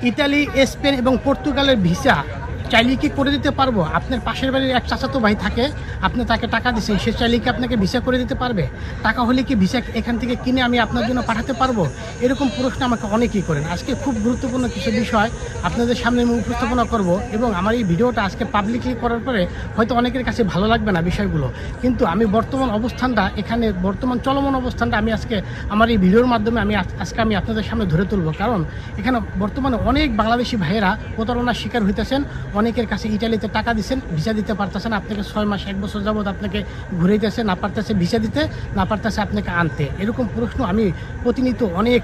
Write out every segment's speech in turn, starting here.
Italy, Spain এবং পর্তুগালের visa চাইলে কি করে দিতে পারবো? আপনার পাশের বাড়ির এক চাচাতো ভাই থাকে, আপনি তাকে টাকা দিচ্ছেন, সে চাইলে কি আপনাকে ভিসা করে দিতে পারবে? টাকা হলে কি ভিসা এখান থেকে কিনে আমি আপনার জন্য পাঠাতে পারবো? এরকম প্রশ্ন আমাকে অনেকেই করেন। আজকে খুব গুরুত্বপূর্ণ কিছু বিষয় আপনাদের সামনে আমি উপস্থাপনা করব, এবং আমার এই ভিডিওটা আজকে পাবলিকলি করার পরে হয়তো অনেকের কাছে ভালো লাগবে না বিষয়গুলো, কিন্তু আমি বর্তমান অবস্থানটা, এখানে বর্তমান চলমান অবস্থানটা আমি আজকে আমার এই ভিডিওর মাধ্যমে আমি আপনাদের সামনে ধরে তুলবো। কারণ এখানে বর্তমানে অনেক বাংলাদেশি ভাইয়েরা প্রতারণার শিকার হইতেছেন। অনেকের কাছে ইটালিতে টাকা দিচ্ছেন, ভিসা দিতে পারতেছেন, আপনাকে 6 মাস 1 বছর যাবত আপনাকে ঘুরাইতেছে, না পারতেছে ভিসা দিতে, না পারতেছে আপনাকে আনতে। এরকম প্রশ্ন আমি প্রতিনিয়ত অনেক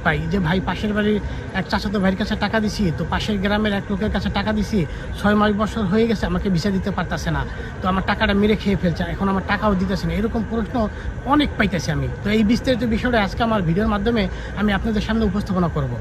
পাই যে ভাই পাশের বাড়ির এক চাচাতো ভাইয়ের কাছে টাকা দিছি, তো পাশের গ্রামের এক লোকের কাছে টাকা দিছি, 6 মাস বছর হয়ে গেছে, আমাকে ভিসা দিতে পারতেছে না, তো আমার টাকাটা মেরে খেয়ে ফেলছে, এখন আমার টাকাও দিতেছে না। এরকম প্রশ্ন অনেক পাইতেছি আমি। তো এই বিস্তারিত বিষয়টা আজকে আমার ভিডিওর মাধ্যমে আমি আপনাদের সামনে উপস্থাপনা করব।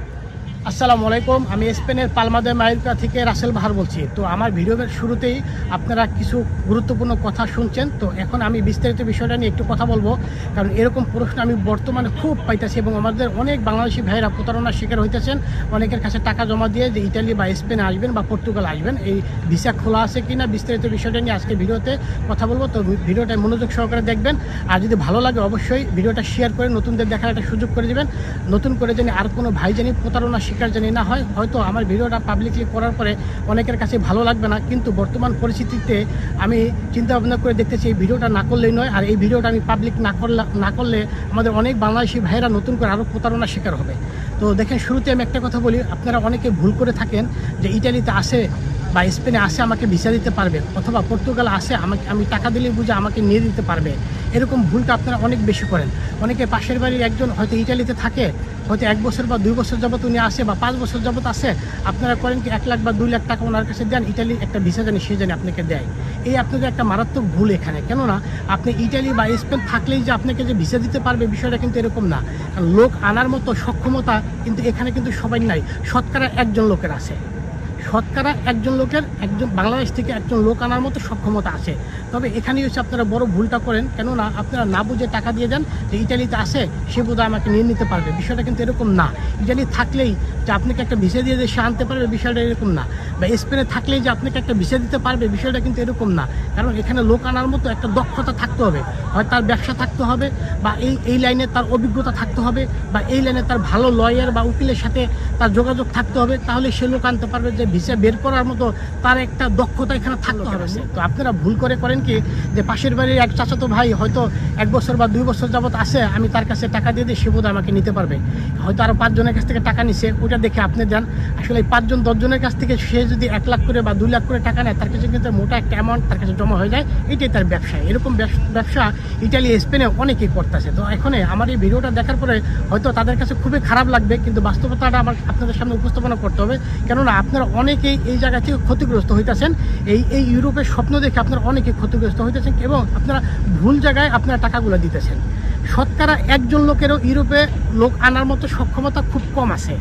আসসালামু আলাইকুম, আমি স্পেনের পালমা দে মায়োরকা থেকে রাসেল বাহার বলছি। তো আমার ভিডিওর শুরুতেই আপনারা কিছু গুরুত্বপূর্ণ কথা শুনছেন, তো এখন আমি বিস্তারিত বিষয়টা নিয়ে একটু কথা বলবো। কারণ এরকম প্রশ্ন আমি বর্তমানে খুব পাইতেছি, এবং আমাদের অনেক বাংলাদেশি ভাইয়েরা প্রতারণার শিকার হইতেছেন। অনেকের কাছে টাকা জমা দিয়ে যে ইটালি বা স্পেনে আসবেন বা পর্তুগাল আসবেন, এই ভিসা খোলা আছে কি না, বিস্তারিত বিষয়টা নিয়ে আজকে ভিডিওতে কথা বলবো। তো ভিডিওটা মনোযোগ সহকারে দেখবেন, আর যদি ভালো লাগে অবশ্যই ভিডিওটা শেয়ার করে নতুনদের দেখার একটা সুযোগ করে দেবেন, নতুন করে জানি আর কোনো ভাই জানি প্রতারণার শিকার জানি না হয়। হয়তো আমার ভিডিওটা পাবলিকলি করার পরে অনেকের কাছে ভালো লাগবে না, কিন্তু বর্তমান পরিস্থিতিতে আমি চিন্তা ভাবনা করে দেখতেছি এই ভিডিওটা না করলেই নয়, আর এই ভিডিওটা আমি পাবলিক না করলে আমাদের অনেক বাংলাদেশি ভাইয়েরা নতুন করে আরও প্রতারণার শিকার হবে। তো দেখেন, শুরুতে আমি একটা কথা বলি, আপনারা অনেকে ভুল করে থাকেন যে ইটালিতে আসে বা স্পেনে আসে আমাকে ভিসা দিতে পারবে, অথবা পর্তুগাল আসে আমি টাকা দিলে বুঝে আমাকে নিয়ে দিতে পারবে। এরকম ভুলটা আপনারা অনেক বেশি করেন। অনেকে পাশের বাড়ির একজন হয়তো ইটালিতে থাকে, হয়তো 1 বছর বা 2 বছর যাবত উনি আসে, বা 5 বছর যাবত আসে, আপনারা করেন কি 1 লাখ বা 2 লাখ টাকা ওনার কাছে দেন, ইটালির একটা ভিসা জানি সে জানি আপনাকে দেয়। এই আপনাদের একটা মারাত্মক ভুল এখানে। কেননা আপনি ইটালি বা স্পেন থাকলেই যে আপনাকে যে ভিসা দিতে পারবে, বিষয়টা কিন্তু এরকম না। লোক আনার মতো সক্ষমতা কিন্তু এখানে কিন্তু সবাই নাই, শতকরা 1জন লোকের আছে। শতকরা 1জন লোকের, একজন বাংলাদেশ থেকে একজন লোক আনার মতো সক্ষমতা আছে। তবে এখানেই হচ্ছে আপনারা বড় ভুলটা করেন, কেননা আপনারা না বুঝে টাকা দিয়ে দেন যে ইটালিতে আসে সে বোধহয় আমাকে নিয়ে নিতে পারবে। বিষয়টা কিন্তু এরকম না। ইটালি থাকলেই যে আপনাকে একটা ভিসা দিয়ে সে আনতে পারবে, বিষয়টা এরকম না। বা স্পেনে থাকলেই যে আপনাকে একটা ভিসা দিতে পারবে, বিষয়টা কিন্তু এরকম না। কারণ এখানে লোক আনার মতো একটা দক্ষতা থাকতে হবে, হয় তার ব্যবসা থাকতে হবে, বা এই লাইনে তার অভিজ্ঞতা থাকতে হবে, বা এই লাইনে তার ভালো লয়ার বা উকিলের সাথে তার যোগাযোগ থাকতে হবে, তাহলে সে লোক আনতে পারবে। যে ভিসা বের করার মতো তার একটা দক্ষতা এখানে থাকতে হবে। তো আপনারা ভুল করেন কি, যে পাশের বাড়ির এক চাচাতো ভাই হয়তো 1 বছর বা 2 বছর যাবত আসে, আমি তার কাছে টাকা দিয়ে দিই, সে বোধহয় আমাকে নিতে পারবে। হয়তো আরও 5 জনের কাছ থেকে টাকা নিছে, ওটা দেখে আপনি যান। আসলে এই 5 জন 10 জনের কাছ থেকে সে যদি 1 লাখ করে বা 2 লাখ করে টাকা নেয়, তার কাছে কিন্তু মোটা একটা অ্যামাউন্ট তার কাছে জমা হয়ে যায়। এটাই তার ব্যবসা। এরকম ব্যবসা ইটালি স্পেনে অনেকেই করতেছে। তো এখন আমার এই ভিডিওটা দেখার পরে হয়তো তাদের কাছে খুবই খারাপ লাগবে, কিন্তু বাস্তবতাটা আমার আপনাদের সামনে উপস্থাপনা করতে হবে। কেননা আপনারা অনেকেই এই জায়গা থেকে ক্ষতিগ্রস্ত হইতেছেন। এই ইউরোপের স্বপ্ন দেখে আপনারা অনেকে ক্ষতিগ্রস্ত হইতেছেন, এবং আপনারা ভুল জায়গায় আপনারা টাকাগুলো দিতেছেন। শতকরা 1জন লোকেরও ইউরোপে লোক আনার মতো সক্ষমতা খুব কম আছে।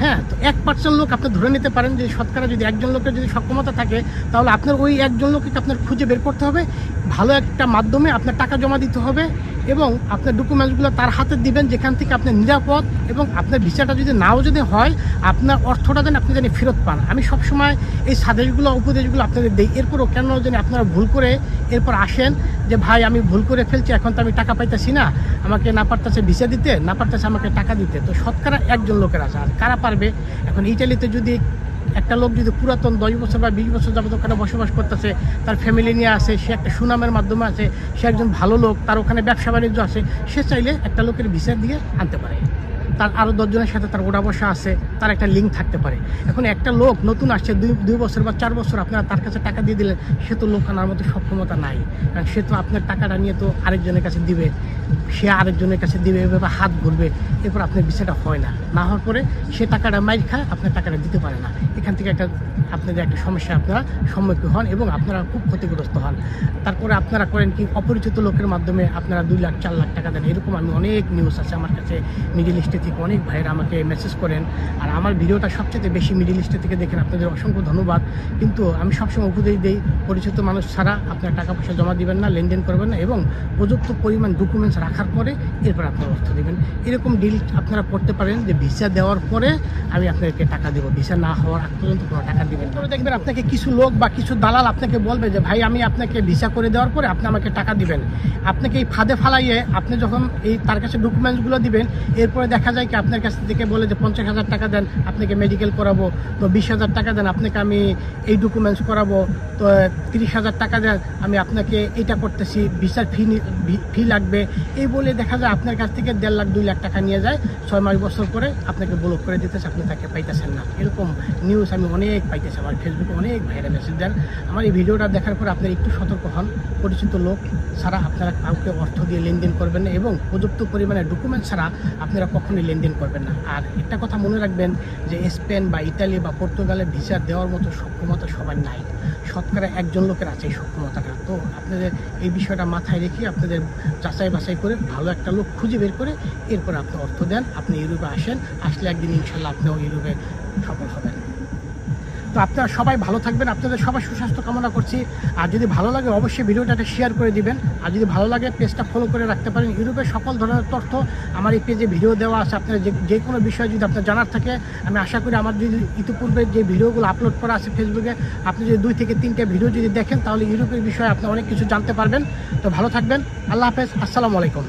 হ্যাঁ, তো 1% লোক আপনি ধরে নিতে পারেন যে শতকরা যদি 1জন লোকের যদি সক্ষমতা থাকে, তাহলে আপনার ওই 1জন লোককে আপনার খুঁজে বের করতে হবে, ভালো একটা মাধ্যমে আপনার টাকা জমা দিতে হবে, এবং আপনার ডকুমেন্টসগুলো তার হাতে দিবেন, যেখান থেকে আপনি নিরাপদ, এবং আপনার ভিসাটা যদি নাও যদি হয়, আপনার অর্থটা যেন আপনি জানি ফেরত পান। আমি সবসময় এই উপদেশগুলো আপনাদের দিই। এরপরও কেন জানি আপনারা ভুল করে এরপর আসেন যে ভাই আমি ভুল করে ফেলছি, এখন তো আমি টাকা পাইতেছি না, আমাকে না পারতেছে ভিসা দিতে, না পারতেছে আমাকে টাকা দিতে। তো শতকরা 1জন লোকের আছে। আর কারা পারবে? এখন ইটালিতে যদি একটা লোক যদি পুরাতন 10 বছর বা 20 বছর যাবত ওখানে বসবাস করতেছে, তার ফ্যামিলি নিয়ে আসে, সে একটা সুনামের মাধ্যমে আছে, সে একজন ভালো লোক, তার ওখানে ব্যবসা বাণিজ্য আছে, সে চাইলে একটা লোকের ভিসা দিয়ে আনতে পারে। তার আরও 10 জনের সাথে তার ওড়া বসা আছে, তার একটা লিঙ্ক থাকতে পারে। এখন একটা লোক নতুন আসছে, 2 বছর বা 4 বছর আপনারা তার কাছে টাকা দিয়ে দিলেন, সে তো লোক আনার মতো সক্ষমতা নাই। কারণ সে তো আপনার টাকাটা নিয়ে তো আরেকজনের কাছে দিবে, সে আরেকজনের কাছে দিবে, এভাবে হাত ঘুরবে, এরপর আপনার বিষয়টা হয় না। না হওয়ার পরে সে টাকাটা মাইর খায়, আপনার টাকাটা দিতে পারে না। এখান থেকে আপনাদের একটা সমস্যা আপনারা সম্মুখীন হন, এবং আপনারা খুব ক্ষতিগ্রস্ত হন। তারপরে আপনারা করেন কি, অপরিচিত লোকের মাধ্যমে আপনারা 2 লাখ 4 লাখ টাকা দেন। এরকম আমি অনেক নিউজ আছে আমার কাছে, মিডিল ইস্টে থেকে অনেক ভাইয়েরা আমাকে মেসেজ করেন। আর আমার ভিডিওটা সবচেয়ে বেশি মিডিল ইস্টে থেকে দেখেন, আপনাদের অসংখ্য ধন্যবাদ। কিন্তু আমি সবসময় উপদেশ দিই, পরিচিত মানুষ ছাড়া আপনার টাকা পয়সা জমা দিবেন না, লেনদেন করবেন না, এবং প্রযুক্ত পরিমাণ ডকুমেন্টস রাখার পরে এরপর আপনার অর্থ দেবেন। এরকম ডিল আপনারা করতে পারেন যে ভিসা দেওয়ার পরে আমি আপনাকে টাকা দেবো, ভিসা না হওয়ার আগ পর্যন্ত কোনো টাকা দেবেন। পরে দেখবেন আপনাকে কিছু লোক বা কিছু দালাল আপনাকে বলবে যে ভাই আমি আপনাকে ভিসা করে দেওয়ার পরে আপনি আমাকে টাকা দিবেন। আপনাকে এই ফাঁদে ফালাইয়ে আপনি যখন তার কাছে ডকুমেন্টসগুলো দিবেন, এরপরে দেখা যায় কি আপনার কাছ থেকে বলে যে 50,000 টাকা দেন আপনাকে মেডিকেল করাবো, তো 20,000 টাকা দেন আপনাকে আমি এই ডকুমেন্টস করাবো, তো 30,000 টাকা দেন আমি আপনাকে এটা করতেছি, ভিসার ফি লাগবে, এই বলে দেখা যায় আপনার কাছ থেকে 1.5 লাখ 2 লাখ টাকা নিয়ে যায়। 6 মাস বছর পরে আপনাকে ব্লক করে দিতেছে, আপনি তাকে পাইতেছেন না। এরকম নিউজ আমি অনেক পাইতেছি, আমার ফেসবুকে অনেক ভাইরা মেসেজ দেন। আমার এই ভিডিওটা দেখার পর আপনারা একটু সতর্ক হন, পরিচিত লোক ছাড়া আপনারা কাউকে অর্থ দিয়ে লেনদেন করবেন না এবং উপযুক্ত পরিমাণে ডকুমেন্ট ছাড়া আপনারা কখনোই লেনদেন করবেন না। আর একটা কথা মনে রাখবেন যে স্পেন বা ইতালি বা পর্তুগালে ভিসা দেওয়ার মতো সক্ষমতা সবার নাই, শতকরা একজন লোকের আছে এই সক্ষমতাটা। তো আপনাদের এই বিষয়টা মাথায় রেখে আপনাদের যাচাই বাছাই করে ভালো একটা লোক খুঁজে বের করে এরপর আপনি অর্থ দেন, আপনি ইউরোপে আসেন, আসলে একদিন ইনশাল্লাহ আপনিও ইউরোপে সফল হবেন। তো আপনারা সবাই ভালো থাকবেন, আপনাদের সবাই সুস্বাস্থ্য কামনা করছি। আর যদি ভালো লাগে অবশ্যই ভিডিওটা শেয়ার করে দিবেন, আর যদি ভালো লাগে পেজটা ফলো করে রাখতে পারেন। ইউরোপের সকল ধরনের তথ্য আমার এই পেজে ভিডিও দেওয়া আছে, আপনারা যে কোনো বিষয় যদি আপনার জানার থাকে, আমি আশা করি আমার যদি ইতিপূর্বে যে ভিডিওগুলো আপলোড করা আছে ফেসবুকে, আপনি যদি 2 থেকে 3টা ভিডিও যদি দেখেন তাহলে ইউরোপের বিষয়ে আপনি অনেক কিছু জানতে পারবেন। তো ভালো থাকবেন, আল্লাহ হাফেজ, আসসালামু আলাইকুম।